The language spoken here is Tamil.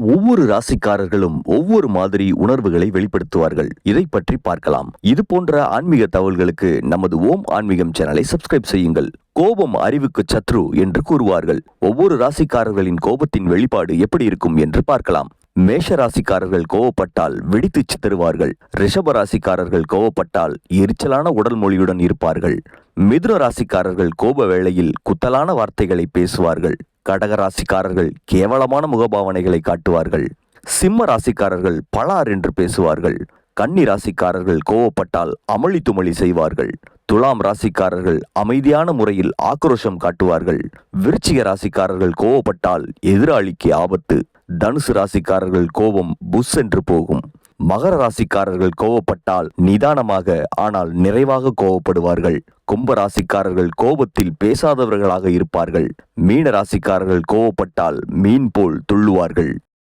ஒவ்வொரு ராசிக்காரர்களும் ஒவ்வொரு மாதிரி உணர்வுகளை வெளிப்படுத்துவார்கள். இதை பற்றி பார்க்கலாம். இது போன்ற ஆன்மீக தகவல்களுக்கு நமது ஓம் ஆன்மீகம் சேனலை சப்ஸ்கிரைப் செய்யுங்கள். கோபம் அறிவுக்கு சத்ரு என்று கூறுவார்கள். ஒவ்வொரு ராசிக்காரர்களின் கோபத்தின் வெளிப்பாடு எப்படி இருக்கும் என்று பார்க்கலாம். மேஷ ராசிக்காரர்கள் கோவப்பட்டால் வெடித்து சிதறுவார்கள். ரிஷப ராசிக்காரர்கள் கோவப்பட்டால் எரிச்சலான உடல் மொழியுடன் இருப்பார்கள். மிதுன ராசிக்காரர்கள் கோப வேளையில் குத்தலான வார்த்தைகளை பேசுவார்கள். கடக ராசிக்காரர்கள் கேவலமான முகபாவனைகளை காட்டுவார்கள். சிம்ம ராசிக்காரர்கள் பலார் என்று பேசுவார்கள். கன்னி ராசிக்காரர்கள் கோவப்பட்டால் அமளி துமளி செய்வார்கள். துலாம் ராசிக்காரர்கள் அமைதியான முறையில் ஆக்ரோஷம் காட்டுவார்கள். விருச்சிக ராசிக்காரர்கள் கோவப்பட்டால் எதிராளிக்கு ஆபத்து. தனுசு ராசிக்காரர்கள் கோபம் புஷ் என்று போகும். மகர ராசிக்காரர்கள் கோவப்பட்டால் நிதானமாக ஆனால் நிறைவாக கோவப்படுவார்கள். கும்ப ராசிக்காரர்கள் கோபத்தில் பேசாதவர்களாக இருப்பார்கள். மீன ராசிக்காரர்கள் கோவப்பட்டால் மீன் போல் துள்ளுவார்கள்.